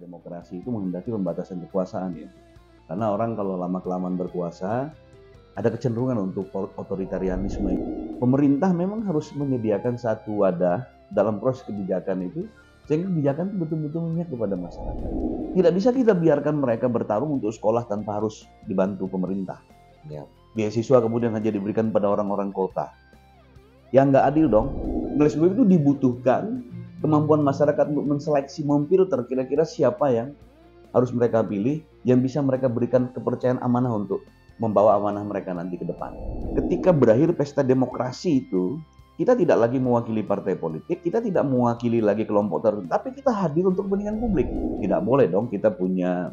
demokrasi itu menghendaki pembatasan kekuasaan ya. Karena orang kalau lama-kelamaan berkuasa, ada kecenderungan untuk otoritarianisme. Pemerintah memang harus menyediakan satu wadah dalam proses kebijakan itu, sehingga kebijakan itu betul-betul memihak kepada masyarakat. Tidak bisa kita biarkan mereka bertarung untuk sekolah tanpa harus dibantu pemerintah. Ya. Beasiswa kemudian hanya diberikan pada orang-orang kota. Yang nggak adil dong. Oleh sebab itu dibutuhkan kemampuan masyarakat untuk menseleksi, memfilter kira-kira siapa yang harus mereka pilih, yang bisa mereka berikan kepercayaan amanah untuk membawa amanah mereka nanti ke depan. Ketika berakhir pesta demokrasi itu, kita tidak lagi mewakili partai politik, kita tidak mewakili lagi kelompok tertentu, tapi kita hadir untuk kepentingan publik. Tidak boleh dong kita punya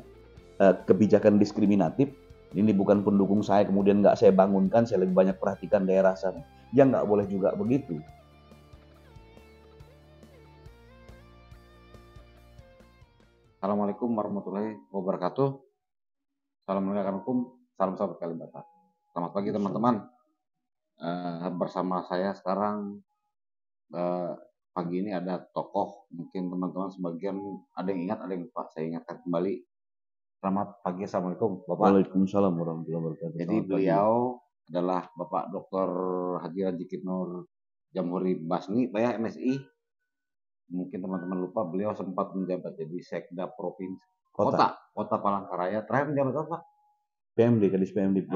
kebijakan diskriminatif. Ini bukan pendukung saya, kemudian nggak saya bangunkan, saya lebih banyak perhatikan daerah sana. Ya nggak boleh juga begitu. Assalamualaikum warahmatullahi wabarakatuh. Assalamualaikum, salam sahabat Kalibata. Selamat pagi teman-teman. Bersama saya sekarang pagi ini ada tokoh, mungkin teman-teman sebagian ada yang ingat, ada yang lupa. Saya ingatkan kembali. Selamat pagi, assalamualaikum Bapak. Waalaikumsalam warahmatullahi wabarakatuh. Jadi beliau adalah Bapak Dr. Haji Rajikit Nur Jamhuri Basni, Pak ya, MSI. Mungkin teman-teman lupa, beliau sempat menjabat jadi Sekda Provinsi Kota Palangkaraya. Terakhir menjabat apa? PMD, Kadis PMD.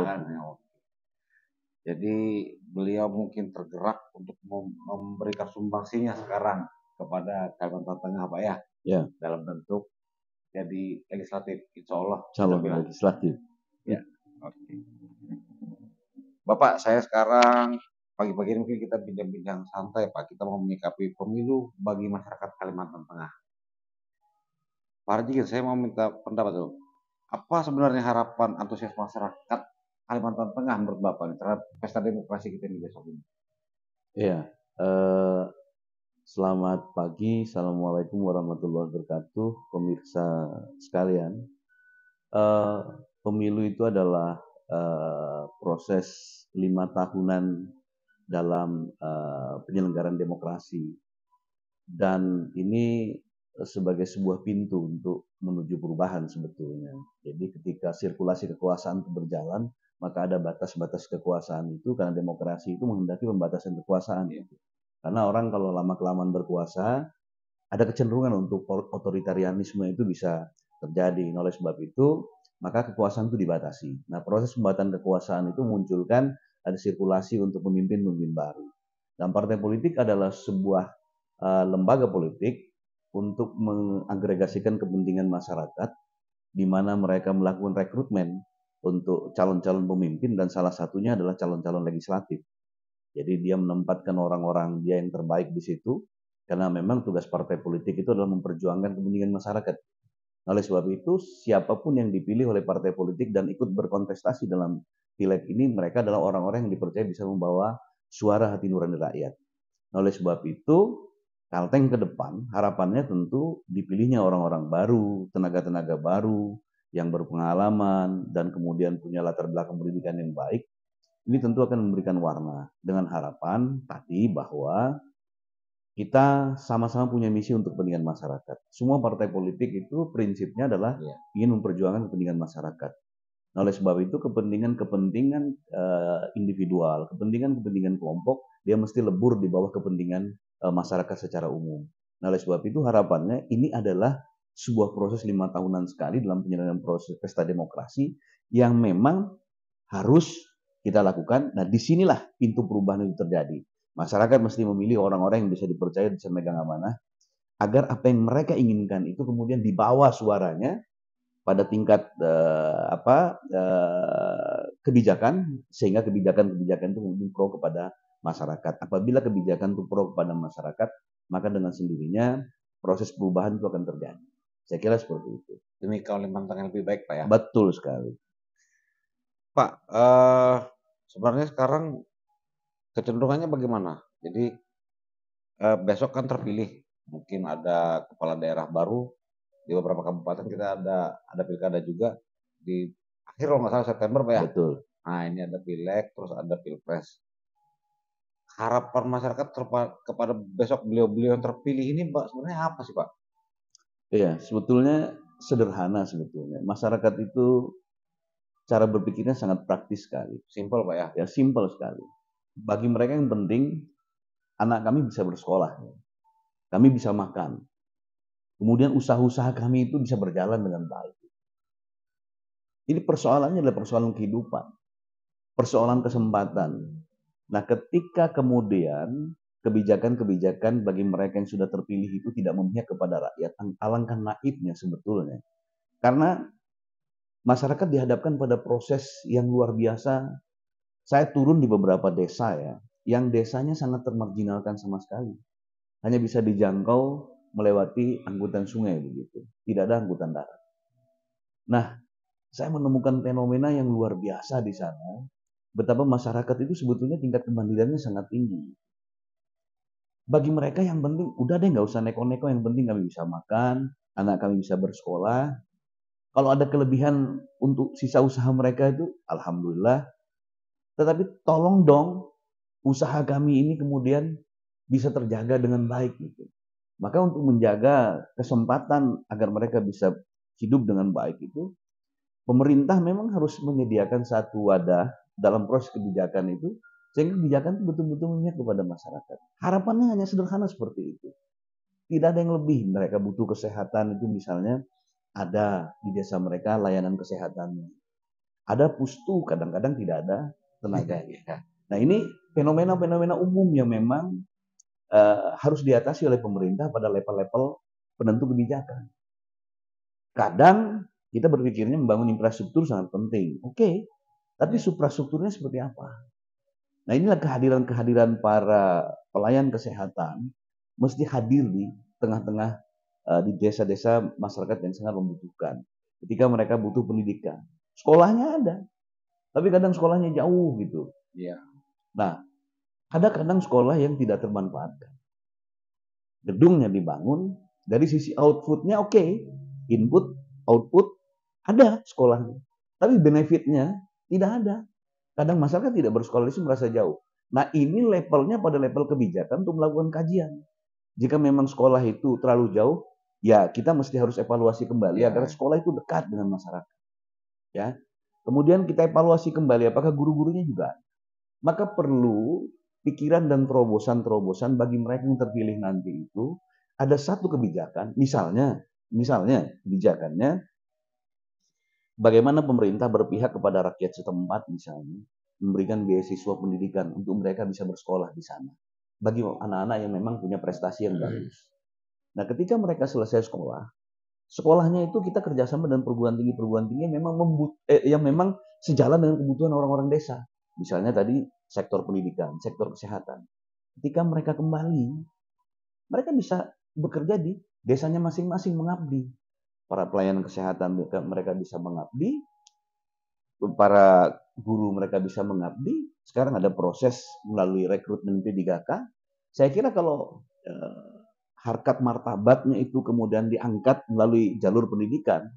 Jadi beliau mungkin tergerak untuk memberikan sumbangsinya sekarang kepada Kalimantan Tengah, Pak ya. Ya. Dalam bentuk jadi legislatif, insya Allah. Calon legislatif. Ya. Oke. Bapak, saya sekarang pagi-pagi ini mungkin kita bincang-bincang santai, Pak. Kita mau menyikapi pemilu bagi masyarakat Kalimantan Tengah. Pak Haji, saya mau minta pendapat dulu. Apa sebenarnya harapan antusias masyarakat Kalimantan Tengah menurut Bapak terhadap pesta demokrasi kita ini besok ini? Iya. Selamat pagi, assalamualaikum warahmatullahi wabarakatuh, pemirsa sekalian. Pemilu itu adalah proses 5 tahunan dalam penyelenggaraan demokrasi, dan ini sebagai sebuah pintu untuk menuju perubahan sebetulnya. Jadi ketika sirkulasi kekuasaan itu berjalan, maka ada batas-batas kekuasaan itu, karena demokrasi itu menghendaki pembatasan kekuasaan. Karena orang kalau lama-kelamaan berkuasa, ada kecenderungan untuk otoritarianisme itu bisa terjadi. Oleh sebab itu, maka kekuasaan itu dibatasi. Nah, proses pembatasan kekuasaan itu munculkan ada sirkulasi untuk pemimpin-pemimpin baru. Dan partai politik adalah sebuah lembaga politik untuk mengagregasikan kepentingan masyarakat, di mana mereka melakukan rekrutmen untuk calon-calon pemimpin, dan salah satunya adalah calon-calon legislatif. Jadi dia menempatkan orang-orang dia yang terbaik di situ, karena memang tugas partai politik itu adalah memperjuangkan kepentingan masyarakat. Oleh sebab itu, siapapun yang dipilih oleh partai politik dan ikut berkontestasi dalam pileg ini, mereka adalah orang-orang yang dipercaya bisa membawa suara hati nurani rakyat. Oleh sebab itu, Kalteng ke depan harapannya tentu dipilihnya orang-orang baru, tenaga-tenaga baru yang berpengalaman dan kemudian punya latar belakang pendidikan yang baik. Ini tentu akan memberikan warna, dengan harapan tadi bahwa kita sama-sama punya misi untuk kepentingan masyarakat. Semua partai politik itu prinsipnya adalah ingin memperjuangkan kepentingan masyarakat. Nah, oleh sebab itu kepentingan individual, kepentingan kelompok, dia mesti lebur di bawah kepentingan masyarakat secara umum. Nah, oleh sebab itu harapannya ini adalah sebuah proses 5 tahunan sekali dalam penyelenggaraan proses pesta demokrasi yang memang harus kita lakukan. Nah, disinilah pintu perubahan itu terjadi. Masyarakat mesti memilih orang-orang yang bisa dipercaya, bisa megang amanah, agar apa yang mereka inginkan itu kemudian dibawa suaranya pada tingkat kebijakan, sehingga kebijakan-kebijakan itu mungkin pro kepada masyarakat. Apabila kebijakan itu pro kepada masyarakat, maka dengan sendirinya proses perubahan itu akan terjadi. Saya kira seperti itu. Demi Kalimantan yang lebih baik, Pak ya. Betul sekali. Pak, sebenarnya sekarang kecenderungannya bagaimana? Jadi besok kan terpilih, mungkin ada kepala daerah baru di beberapa kabupaten, kita ada pilkada juga di akhir kalau nggak salah September, Pak ya. Betul. Nah, ini ada pileg, terus ada pilpres. Harapan masyarakat kepada besok beliau-beliau yang terpilih ini, Pak, sebenarnya apa sih, Pak? Iya, sebetulnya sederhana sebetulnya. Masyarakat itu cara berpikirnya sangat praktis sekali. Simpel Pak ya? Ya, simpel sekali. Bagi mereka yang penting, anak kami bisa bersekolah. Kami bisa makan. Kemudian usaha-usaha kami itu bisa berjalan dengan baik. Ini persoalannya adalah persoalan kehidupan. Persoalan kesempatan. Nah, ketika kemudian kebijakan-kebijakan bagi mereka yang sudah terpilih itu tidak memihak kepada rakyat, alangkah naifnya sebetulnya. Karena masyarakat dihadapkan pada proses yang luar biasa. Saya turun di beberapa desa ya, yang desanya sangat termarginalkan sama sekali. Hanya bisa dijangkau melewati angkutan sungai begitu. Tidak ada angkutan darat. Nah, saya menemukan fenomena yang luar biasa di sana. Betapa masyarakat itu sebetulnya tingkat kemandiriannya sangat tinggi. Bagi mereka yang penting, udah deh nggak usah neko-neko, yang penting kami bisa makan, anak kami bisa bersekolah. Kalau ada kelebihan untuk sisa usaha mereka itu, alhamdulillah. Tetapi tolong dong, usaha kami ini kemudian bisa terjaga dengan baik gitu. Maka untuk menjaga kesempatan agar mereka bisa hidup dengan baik itu, pemerintah memang harus menyediakan satu wadah dalam proses kebijakan itu, sehingga kebijakan itu betul-betul memihak kepada masyarakat. Harapannya hanya sederhana seperti itu. Tidak ada yang lebih. Mereka butuh kesehatan itu misalnya ada di desa mereka layanan kesehatannya. Ada pustu, kadang-kadang tidak ada tenaga. Nah, ini fenomena-fenomena umum yang memang harus diatasi oleh pemerintah pada level-level penentu kebijakan. Kadang kita berpikirnya membangun infrastruktur sangat penting. Oke, tapi suprastrukturnya seperti apa? Nah, inilah kehadiran-kehadiran para pelayan kesehatan mesti hadir di tengah-tengah di desa-desa masyarakat yang sangat membutuhkan. Ketika mereka butuh pendidikan, sekolahnya ada, tapi kadang sekolahnya jauh gitu. Iya. Nah, ada kadang sekolah yang tidak termanfaatkan. Gedungnya dibangun, dari sisi outputnya oke, input, output ada sekolahnya, tapi benefitnya tidak ada. Kadang masyarakat tidak bersekolah itu merasa jauh. Nah, ini levelnya pada level kebijakan untuk melakukan kajian. Jika memang sekolah itu terlalu jauh, ya kita mesti harus evaluasi kembali agar sekolah itu dekat dengan masyarakat. Ya. Kemudian kita evaluasi kembali apakah guru-gurunya juga. Maka perlu pikiran dan terobosan-terobosan bagi mereka yang terpilih nanti itu ada satu kebijakan, misalnya kebijakannya bagaimana pemerintah berpihak kepada rakyat setempat misalnya, memberikan beasiswa pendidikan untuk mereka bisa bersekolah di sana. Bagi anak-anak yang memang punya prestasi yang bagus. Nah, ketika mereka selesai sekolah, sekolahnya itu kita kerjasama dengan perguruan tinggi yang memang sejalan dengan kebutuhan orang-orang desa. Misalnya tadi sektor pendidikan, sektor kesehatan. Ketika mereka kembali, mereka bisa bekerja di desanya masing-masing mengabdi. Para pelayanan kesehatan mereka bisa mengabdi, para guru mereka bisa mengabdi. Sekarang ada proses melalui rekrutmen P3K. Saya kira kalau harkat martabatnya itu kemudian diangkat melalui jalur pendidikan,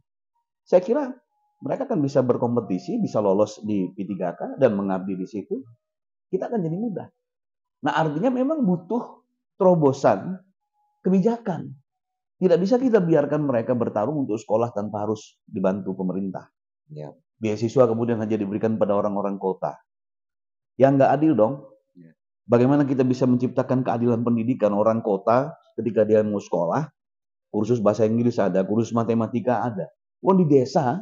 saya kira mereka akan bisa berkompetisi, bisa lolos di P3K dan mengabdi di situ. Kita akan jadi mudah. Nah, artinya memang butuh terobosan kebijakan. Tidak bisa kita biarkan mereka bertarung untuk sekolah tanpa harus dibantu pemerintah. Ya. Beasiswa kemudian hanya diberikan pada orang-orang kota. Yang nggak adil dong. Ya. Bagaimana kita bisa menciptakan keadilan pendidikan orang kota ketika dia mau sekolah, kursus bahasa Inggris ada, kursus matematika ada. Di desa,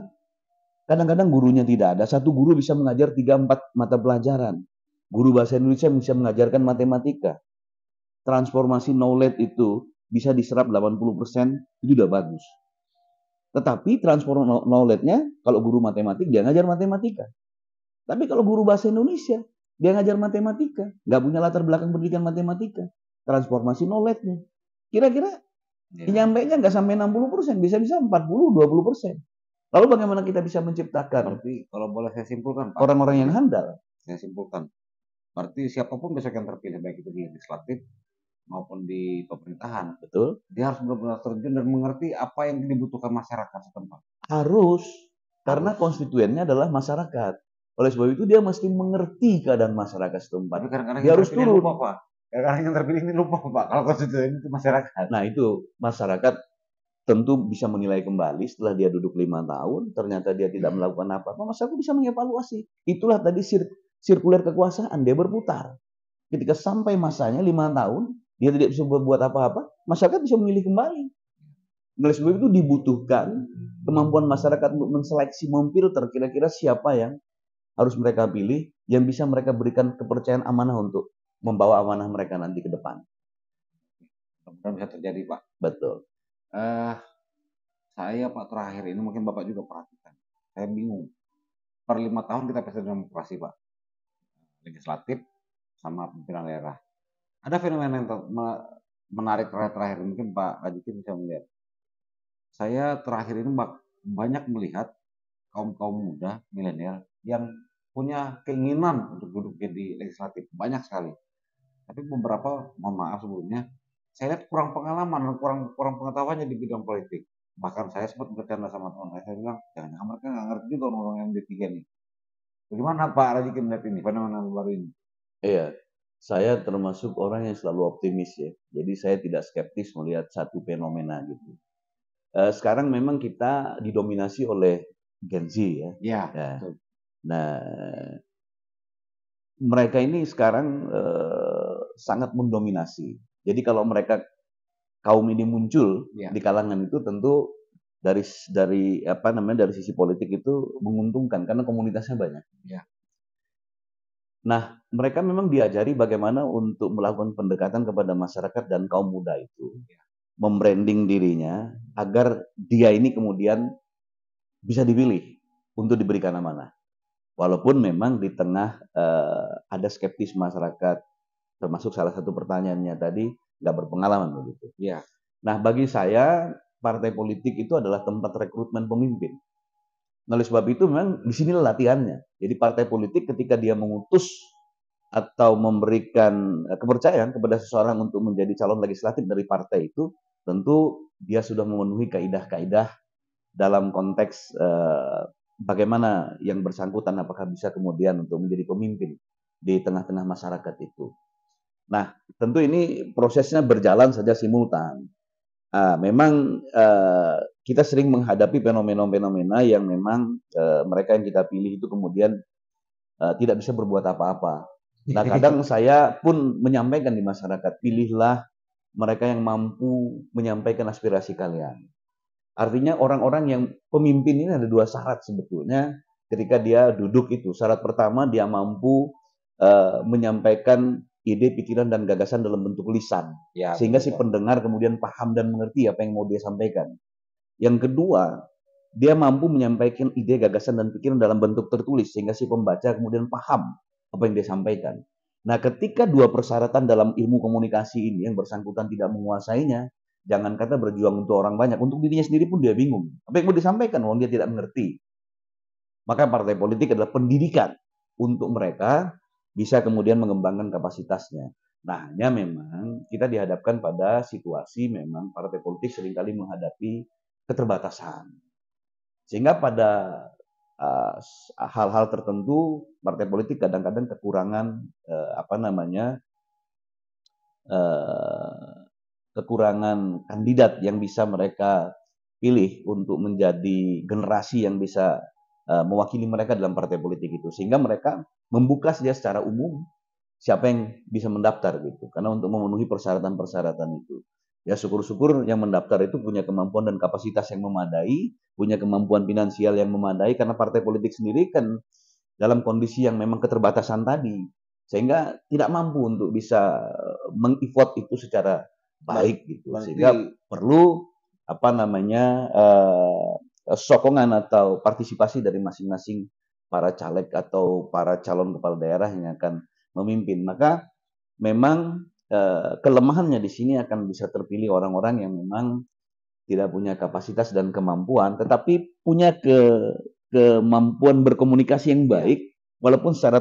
kadang-kadang gurunya tidak ada. Satu guru bisa mengajar 3-4 mata pelajaran. Guru bahasa Indonesia bisa mengajarkan matematika. Transformasi knowledge itu bisa diserap 80%, itu udah bagus. Tetapi transform knowledge-nya, kalau guru matematik, dia ngajar matematika. Tapi kalau guru bahasa Indonesia, dia ngajar matematika. Nggak punya latar belakang pendidikan matematika. Transformasi knowledge-nya. Kira-kira nyampainya nggak sampai 60%, bisa-bisa 40-20%. Lalu bagaimana kita bisa menciptakan? Berarti kalau boleh saya simpulkan, Pak, orang-orang yang handal. Saya simpulkan. Berarti siapapun besok yang terpilih, baik itu di legislatif maupun di pemerintahan, betul, dia harus benar-benar terjun dan mengerti apa yang dibutuhkan masyarakat setempat. Karena konstituennya adalah masyarakat. Oleh sebab itu dia mesti mengerti keadaan masyarakat setempat. Tapi kadang-kadang dia harus turun. Lupa, Pak. Kadang-kadang yang terpilih ini lupa, Pak. Kalau konstituen itu masyarakat. Nah, itu masyarakat tentu bisa menilai kembali setelah dia duduk 5 tahun, ternyata dia tidak melakukan apa-apa, masyarakat bisa mengevaluasi. Itulah tadi sirkuler kekuasaan, dia berputar. Ketika sampai masanya 5 tahun, dia tidak bisa berbuat apa-apa, masyarakat bisa memilih kembali. Oleh sebab itu dibutuhkan kemampuan masyarakat untuk menseleksi, memfilter kira-kira siapa yang harus mereka pilih, yang bisa mereka berikan kepercayaan amanah untuk membawa amanah mereka nanti ke depan. Mudah-mudahan bisa terjadi, Pak. Betul. Saya Pak terakhir ini mungkin Bapak juga perhatikan. Saya bingung. Per 5 tahun kita pesta demokrasi, Pak. Legislatif sama pimpinan daerah. Ada fenomena yang menarik terakhir, mungkin Pak Ajikin bisa melihat. Saya terakhir ini banyak melihat kaum muda, milenial yang punya keinginan untuk duduk di legislatif. Banyak sekali. Tapi beberapa, mohon maaf sebelumnya, saya lihat kurang pengalaman, kurang pengetahuannya di bidang politik. Bahkan saya sempat bercanda sama teman saya bilang, jangan mereka nggak ngerti juga orang yang D3 nih. Bagaimana Pak Rajikin melihat ini, fenomena baru ini? Iya, saya termasuk orang yang selalu optimis ya. Jadi saya tidak skeptis melihat satu fenomena gitu. Sekarang memang kita didominasi oleh Gen Z ya. Iya. Ya. Nah, mereka ini sekarang sangat mendominasi. Jadi kalau mereka kaum ini muncul di kalangan itu tentu dari apa namanya, dari sisi politik itu menguntungkan karena komunitasnya banyak. Ya. Nah, mereka memang diajari bagaimana untuk melakukan pendekatan kepada masyarakat dan kaum muda itu, membranding dirinya agar dia ini kemudian bisa dipilih untuk diberikan amanah. Walaupun memang di tengah ada skeptis masyarakat, termasuk salah satu pertanyaannya tadi nggak berpengalaman begitu. Ya. Nah, bagi saya partai politik itu adalah tempat rekrutmen pemimpin. Nah, oleh sebab itu memang di sini latihannya. Jadi partai politik ketika dia mengutus atau memberikan kepercayaan kepada seseorang untuk menjadi calon legislatif dari partai itu, tentu dia sudah memenuhi kaidah-kaidah dalam konteks bagaimana yang bersangkutan apakah bisa kemudian untuk menjadi pemimpin di tengah-tengah masyarakat itu. Nah, tentu ini prosesnya berjalan saja simultan. Memang kita sering menghadapi fenomena-fenomena yang memang mereka yang kita pilih itu kemudian tidak bisa berbuat apa-apa. Nah, kadang saya pun menyampaikan di masyarakat, pilihlah mereka yang mampu menyampaikan aspirasi kalian. Artinya orang-orang yang pemimpin ini ada 2 syarat sebetulnya ketika dia duduk itu. Syarat pertama, dia mampu menyampaikan ide, pikiran, dan gagasan dalam bentuk lisan. Ya, sehingga betul, si pendengar kemudian paham dan mengerti apa yang mau dia sampaikan. Yang kedua, dia mampu menyampaikan ide, gagasan, dan pikiran dalam bentuk tertulis. Sehingga si pembaca kemudian paham apa yang dia sampaikan. Nah, ketika 2 persyaratan dalam ilmu komunikasi ini yang bersangkutan tidak menguasainya, jangan kata berjuang untuk orang banyak, untuk dirinya sendiri pun dia bingung. Apa yang mau disampaikan, wong dia tidak mengerti. Maka partai politik adalah pendidikan untuk mereka bisa kemudian mengembangkan kapasitasnya. Nah, hanya memang kita dihadapkan pada situasi memang partai politik seringkali menghadapi keterbatasan. Sehingga pada hal-hal tertentu partai politik kadang-kadang kekurangan kekurangan kandidat yang bisa mereka pilih untuk menjadi generasi yang bisa mewakili mereka dalam partai politik itu, sehingga mereka membuka saja secara umum siapa yang bisa mendaftar gitu, karena untuk memenuhi persyaratan-persyaratan itu. Ya syukur-syukur yang mendaftar itu punya kemampuan dan kapasitas yang memadai, punya kemampuan finansial yang memadai, karena partai politik sendiri kan dalam kondisi yang memang keterbatasan tadi, sehingga tidak mampu untuk bisa meng-effort itu secara baik gitu, sehingga perlu sokongan atau partisipasi dari masing-masing para caleg atau para calon kepala daerah yang akan memimpin. Maka memang kelemahannya di sini akan bisa terpilih orang-orang yang memang tidak punya kapasitas dan kemampuan, tetapi punya kemampuan berkomunikasi yang baik, walaupun secara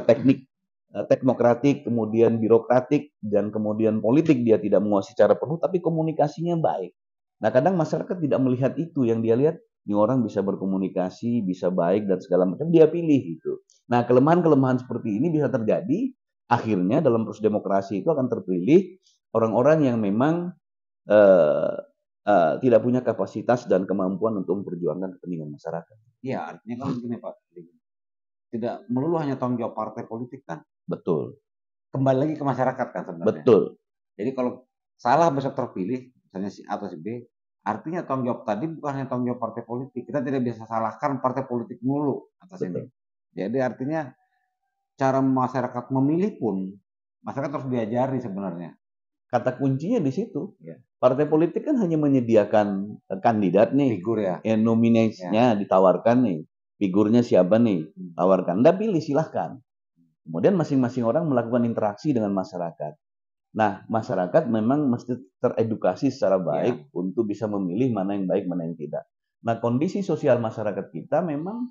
teknokratik, kemudian birokratik, dan kemudian politik dia tidak menguasai secara penuh, tapi komunikasinya baik. Nah, kadang masyarakat tidak melihat itu, yang dia lihat ini orang bisa berkomunikasi, bisa baik dan segala macam, dia pilih gitu. Nah, kelemahan-kelemahan seperti ini bisa terjadi, akhirnya dalam proses demokrasi itu akan terpilih orang-orang yang memang tidak punya kapasitas dan kemampuan untuk memperjuangkan kepentingan masyarakat. Iya, artinya kan begini Pak, tidak melulu hanya tanggung jawab partai politik kan. Betul, Kembali lagi ke masyarakat kan sebenarnya. betul, Jadi kalau salah besok terpilih, misalnya si A atau si B, artinya tanggung jawab tadi bukan hanya tanggung jawab partai politik. Kita tidak bisa salahkan partai politik mulu atas ini. betul. Jadi artinya cara masyarakat memilih pun masyarakat harus diajari sebenarnya. Kata kuncinya di situ. Ya. Partai politik kan hanya menyediakan kandidat nih, Figur ya. nominasinya ditawarkan nih, figurnya siapa nih, tawarkan. Anda pilih silahkan. Kemudian masing-masing orang melakukan interaksi dengan masyarakat. Nah, masyarakat memang mesti teredukasi secara baik untuk bisa memilih mana yang baik, mana yang tidak. Nah, kondisi sosial masyarakat kita memang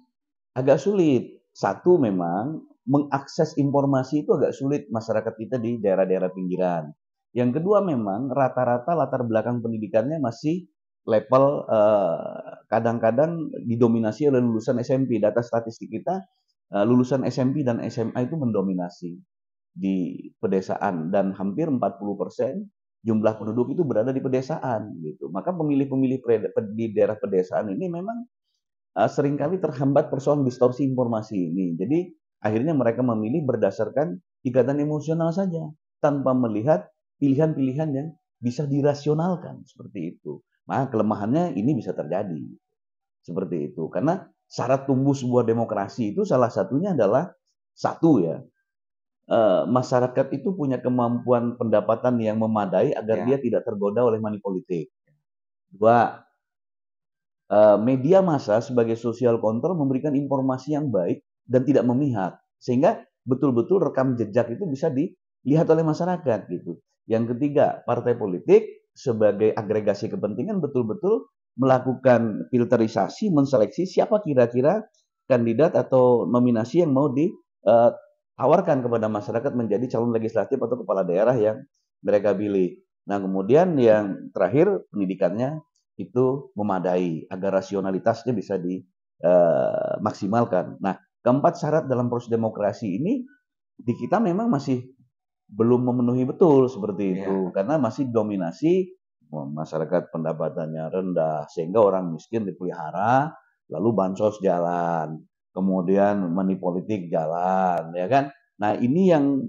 agak sulit. Satu, memang mengakses informasi itu agak sulit masyarakat kita di daerah-daerah pinggiran. Yang kedua, memang rata-rata latar belakang pendidikannya masih level kadang-kadang didominasi oleh lulusan SMP. Data statistik kita, lulusan SMP dan SMA itu mendominasi di pedesaan, dan hampir 40% jumlah penduduk itu berada di pedesaan gitu. Maka pemilih-pemilih di daerah pedesaan ini memang seringkali terhambat persoalan distorsi informasi ini. Jadi akhirnya mereka memilih berdasarkan ikatan emosional saja, tanpa melihat pilihan-pilihan yang bisa dirasionalkan seperti itu. Maka kelemahannya ini bisa terjadi seperti itu. Karena syarat tumbuh sebuah demokrasi itu salah satunya adalah satu ya, masyarakat itu punya kemampuan pendapatan yang memadai agar dia tidak tergoda oleh money politik. Dua, media massa sebagai social control memberikan informasi yang baik dan tidak memihak, sehingga betul-betul rekam jejak itu bisa dilihat oleh masyarakat gitu. Yang ketiga, partai politik sebagai agregasi kepentingan betul-betul melakukan filterisasi, menseleksi siapa kira-kira kandidat atau nominasi yang mau ditawarkan kepada masyarakat menjadi calon legislatif atau kepala daerah yang mereka pilih. Nah, kemudian yang terakhir, pendidikannya itu memadai agar rasionalitasnya bisa dimaksimalkan. Nah, keempat syarat dalam proses demokrasi ini di kita memang masih belum memenuhi betul seperti itu, karena masih dominasi masyarakat pendapatannya rendah, sehingga orang miskin dipelihara, lalu bansos jalan, kemudian money politik jalan, ya kan? Nah, ini yang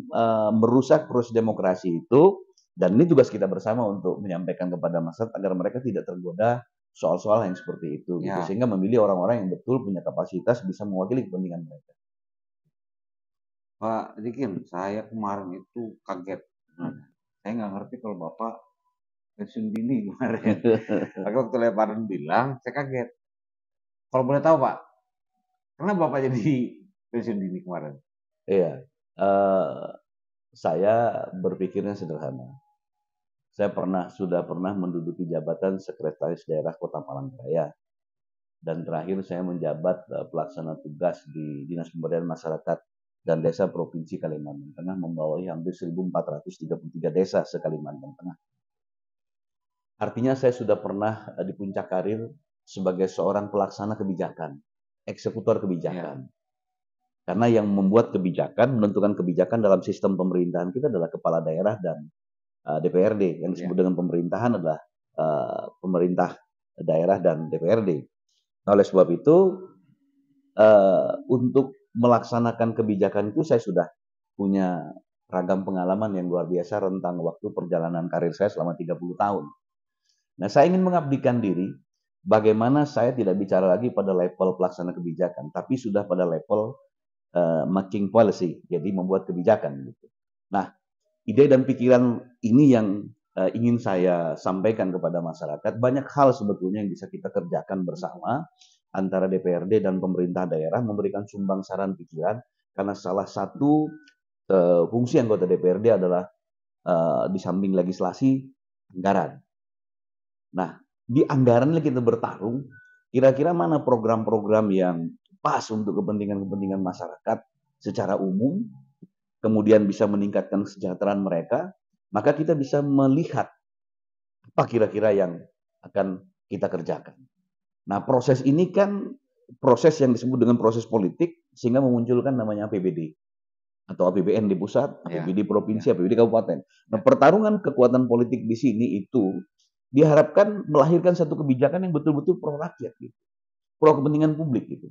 merusak proses demokrasi itu. Dan ini tugas kita bersama untuk menyampaikan kepada masyarakat agar mereka tidak tergoda soal-soal yang seperti itu, gitu. Sehingga memilih orang-orang yang betul punya kapasitas bisa mewakili kepentingan mereka. Pak Dikin, saya kemarin itu kaget. Saya nggak ngerti kalau Bapak pensiun dini kemarin. Waktu Lebaran bilang, saya kaget. Kalau boleh tahu Pak, kenapa Bapak jadi pensiun dini kemarin? Iya, saya berpikirnya sederhana. Saya sudah pernah menduduki jabatan sekretaris daerah Kota Palangkaraya, dan terakhir saya menjabat pelaksana tugas di Dinas Pemberdayaan Masyarakat dan Desa Provinsi Kalimantan Tengah, membawahi hampir 1.433 desa se-Kalimantan Tengah. Artinya saya sudah pernah di puncak karir sebagai seorang pelaksana kebijakan, eksekutor kebijakan. Karena yang membuat kebijakan, menentukan kebijakan dalam sistem pemerintahan kita adalah kepala daerah dan DPRD. Yang disebut dengan pemerintahan adalah pemerintah daerah dan DPRD. Nah, oleh sebab itu, untuk melaksanakan kebijakan itu saya sudah punya ragam pengalaman yang luar biasa rentang waktu perjalanan karir saya selama 30 tahun. Nah, saya ingin mengabdikan diri bagaimana saya tidak bicara lagi pada level pelaksana kebijakan, tapi sudah pada level making policy, jadi membuat kebijakan gitu. Nah, ide dan pikiran ini yang ingin saya sampaikan kepada masyarakat. Banyak hal sebetulnya yang bisa kita kerjakan bersama antara DPRD dan pemerintah daerah, memberikan sumbang saran pikiran, karena salah satu fungsi anggota DPRD adalah di samping legislasi, anggaran. Nah, di anggaran kita bertarung, kira-kira mana program-program yang pas untuk kepentingan-kepentingan masyarakat secara umum, kemudian bisa meningkatkan kesejahteraan mereka, maka kita bisa melihat apa kira-kira yang akan kita kerjakan. Nah, proses ini kan proses yang disebut dengan proses politik, sehingga memunculkan namanya APBD atau APBN di pusat, APBD provinsi, APBD kabupaten. Nah, pertarungan kekuatan politik di sini itu diharapkan melahirkan satu kebijakan yang betul-betul pro rakyat gitu, pro kepentingan publik gitu.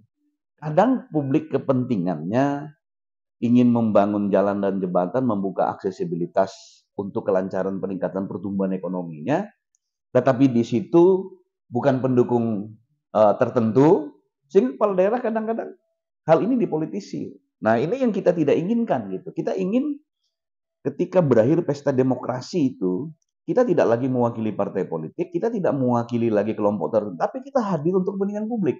Kadang publik kepentingannya ingin membangun jalan dan jembatan, membuka aksesibilitas untuk kelancaran peningkatan pertumbuhan ekonominya, tetapi di situ bukan pendukung tertentu, sehingga kepala daerah kadang-kadang hal ini dipolitisi. Nah, ini yang kita tidak inginkan gitu. Kita ingin ketika berakhir pesta demokrasi itu, kita tidak lagi mewakili partai politik, kita tidak mewakili lagi kelompok tertentu, tapi kita hadir untuk kepentingan publik.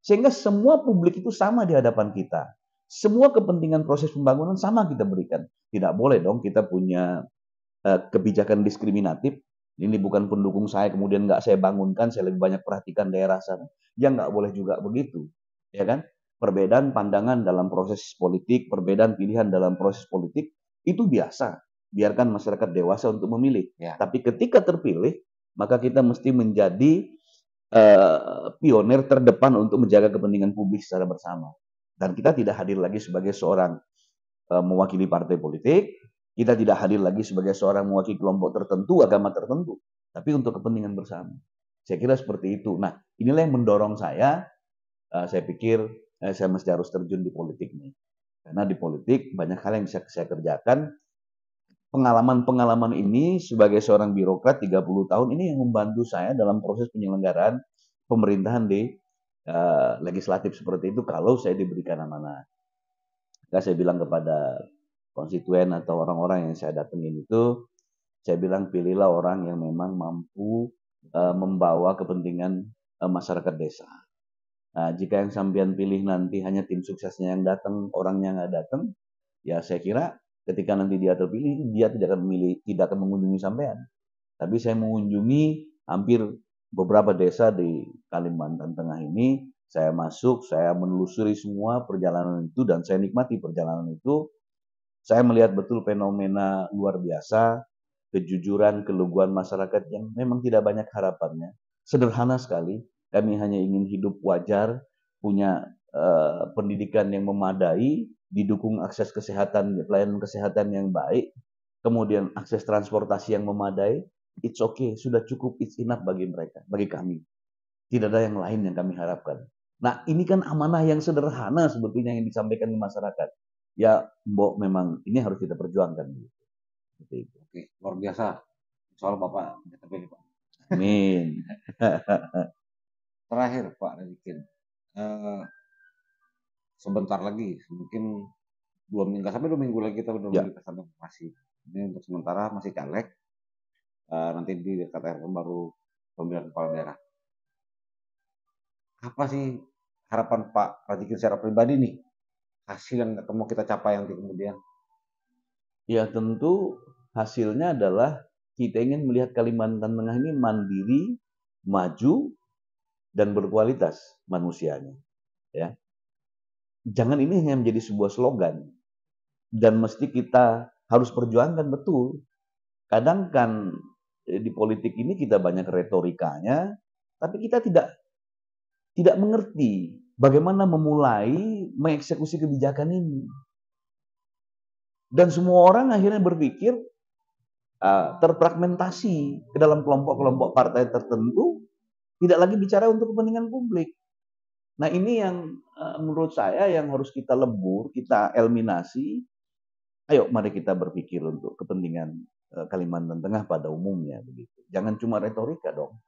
Sehingga semua publik itu sama di hadapan kita. Semua kepentingan proses pembangunan sama kita berikan. Tidak boleh dong kita punya kebijakan diskriminatif. Ini bukan pendukung saya, kemudian nggak saya bangunkan, saya lebih banyak perhatikan daerah sana. Ya nggak boleh juga begitu. Ya kan? Perbedaan pandangan dalam proses politik, perbedaan pilihan dalam proses politik, itu biasa. Biarkan masyarakat dewasa untuk memilih. Ya. Tapi ketika terpilih, maka kita mesti menjadi pionir terdepan untuk menjaga kepentingan publik secara bersama. Dan kita tidak hadir lagi sebagai seorang mewakili partai politik, kita tidak hadir lagi sebagai seorang mewakili kelompok tertentu, agama tertentu, tapi untuk kepentingan bersama. Saya kira seperti itu. Nah, inilah yang mendorong saya pikir saya mesti harus terjun di politik nih. Karena di politik banyak hal yang bisa saya kerjakan. Pengalaman-pengalaman ini sebagai seorang birokrat 30 tahun ini yang membantu saya dalam proses penyelenggaraan pemerintahan di legislatif seperti itu kalau saya diberikan amanah. Maka saya bilang kepada konstituen atau orang-orang yang saya datengin itu, saya bilang pilihlah orang yang memang mampu membawa kepentingan masyarakat desa. Nah, jika yang sampean pilih nanti hanya tim suksesnya yang datang, orangnya nggak datang, ya saya kira ketika nanti dia terpilih, dia tidak akan mengunjungi sampean. Tapi saya mengunjungi hampir beberapa desa di Kalimantan Tengah ini. Saya masuk, saya menelusuri semua perjalanan itu dan saya nikmati perjalanan itu. Saya melihat betul fenomena luar biasa, kejujuran, keluguan masyarakat yang memang tidak banyak harapannya. Sederhana sekali, kami hanya ingin hidup wajar, punya pendidikan yang memadai, didukung akses kesehatan, pelayanan kesehatan yang baik, kemudian akses transportasi yang memadai, it's okay, sudah cukup, it's enough bagi mereka, bagi kami. Tidak ada yang lain yang kami harapkan. Nah, ini kan amanah yang sederhana sebetulnya yang disampaikan ke masyarakat. Ya, Mbok, memang ini harus kita perjuangkan. Oke, luar biasa. Soal Bapak terpilih, Pak. Amin. Terakhir, Pak Radikin. Sebentar lagi, mungkin 2 minggu sampai 2 minggu lagi kita udah Ya. di pesta demokrasi. Ini untuk sementara masih caleg. Nanti di dekat akhir baru pemilihan kepala daerah. Apa sih harapan Pak Radikin secara pribadi nih? Hasil yang mau kita capai nanti kemudian? Ya, tentu hasilnya adalah kita ingin melihat Kalimantan Tengah ini mandiri, maju, dan berkualitas manusianya. Ya. Jangan ini hanya menjadi sebuah slogan. Dan mesti kita harus perjuangkan betul. Kadang kan di politik ini kita banyak retorikanya, tapi kita tidak mengerti bagaimana memulai mengeksekusi kebijakan ini. Dan semua orang akhirnya berpikir terfragmentasi ke dalam kelompok-kelompok partai tertentu, tidak lagi bicara untuk kepentingan publik. Nah, ini yang menurut saya yang harus kita lebur, kita eliminasi. Ayo mari kita berpikir untuk kepentingan Kalimantan Tengah pada umumnya begitu. Jangan cuma retorika dong.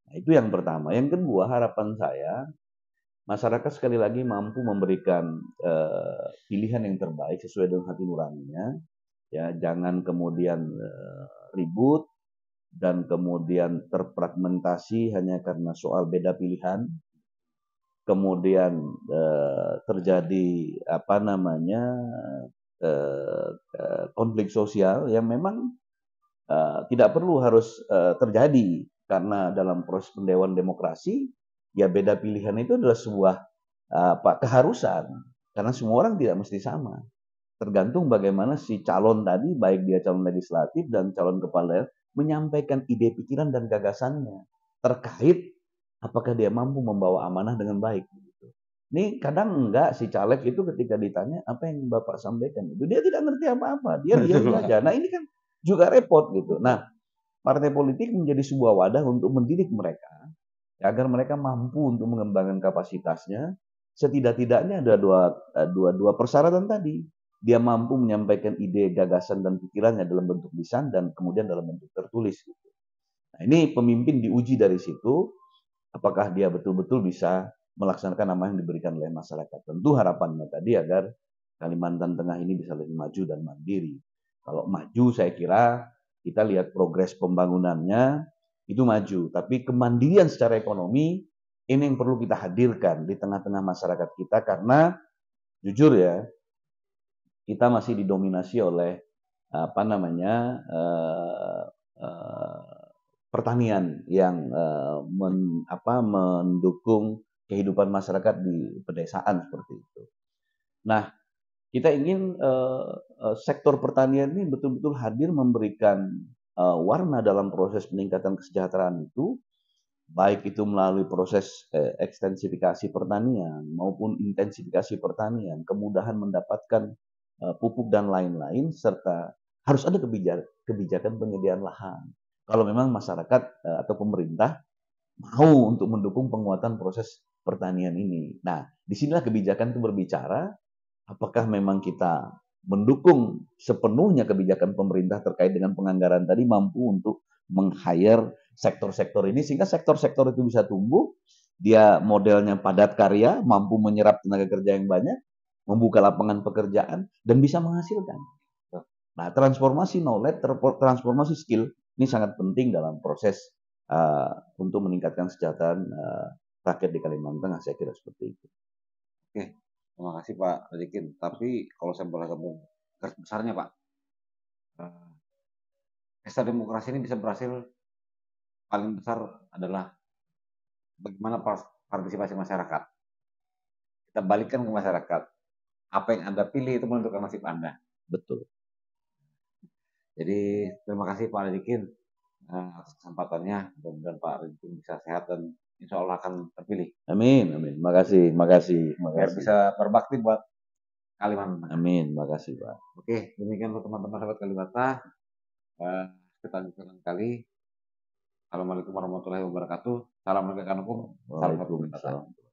Nah, itu yang pertama. Yang kedua, harapan saya masyarakat sekali lagi mampu memberikan pilihan yang terbaik sesuai dengan hati nuraninya. Ya, jangan kemudian ribut dan kemudian terfragmentasi hanya karena soal beda pilihan. Kemudian terjadi konflik sosial yang memang tidak perlu harus terjadi karena dalam proses pendewan demokrasi ya beda pilihan itu adalah sebuah keharusan karena semua orang tidak mesti sama. Tergantung bagaimana si calon tadi, baik dia calon legislatif dan calon kepala daerah, menyampaikan ide, pikiran, dan gagasannya terkait apakah dia mampu membawa amanah dengan baik. Ini kadang enggak, si caleg itu ketika ditanya apa yang Bapak sampaikan, itu dia tidak ngerti apa-apa, dia diam saja. Nah, ini kan juga repot gitu. Nah, partai politik menjadi sebuah wadah untuk mendidik mereka agar mereka mampu untuk mengembangkan kapasitasnya. Setidak-tidaknya ada dua persyaratan tadi. Dia mampu menyampaikan ide, gagasan, dan pikirannya dalam bentuk lisan dan kemudian dalam bentuk tertulis. Nah, ini pemimpin diuji dari situ, apakah dia betul-betul bisa melaksanakan apa yang diberikan oleh masyarakat. Tentu harapannya tadi agar Kalimantan Tengah ini bisa lebih maju dan mandiri. Kalau maju saya kira kita lihat progres pembangunannya itu maju, tapi kemandirian secara ekonomi ini yang perlu kita hadirkan di tengah-tengah masyarakat kita karena jujur ya kita masih didominasi oleh apa namanya pertanian yang mendukung kehidupan masyarakat di pedesaan seperti itu. Nah, kita ingin sektor pertanian ini betul-betul hadir memberikan warna dalam proses peningkatan kesejahteraan itu, baik itu melalui proses ekstensifikasi pertanian maupun intensifikasi pertanian, kemudahan mendapatkan pupuk dan lain-lain, serta harus ada kebijakan penyediaan lahan. Kalau memang masyarakat atau pemerintah mau untuk mendukung penguatan proses pertanian ini. Nah, disinilah kebijakan itu berbicara, apakah memang kita mendukung sepenuhnya kebijakan pemerintah terkait dengan penganggaran tadi mampu untuk meng-hire sektor-sektor ini sehingga sektor-sektor itu bisa tumbuh, dia modelnya padat karya, mampu menyerap tenaga kerja yang banyak, membuka lapangan pekerjaan, dan bisa menghasilkan. Nah, transformasi knowledge, transformasi skill, ini sangat penting dalam proses untuk meningkatkan kesejahteraan rakyat di Kalimantan Tengah, saya kira seperti itu. Oke, terima kasih Pak Radikin. Tapi kalau saya boleh gabung garis besarnya Pak, pesta demokrasi ini bisa berhasil paling besar adalah bagaimana partisipasi masyarakat. Kita balikkan ke masyarakat. Apa yang Anda pilih itu menentukan nasib Anda. Betul. Jadi terima kasih Pak Radikin atas kesempatannya. Mudah-mudahan Pak Radikin bisa sehat dan insya Allah akan terpilih. Amin, amin. Makasih. Biar bisa berbakti buat Kalimantan. Amin, makasih Pak. Oke, demikian untuk teman-teman sahabat Kalibata. Kita lanjutkan kali. Assalamualaikum warahmatullahi wabarakatuh. Salam penegakan hukum. Salam Waalaikumsalam.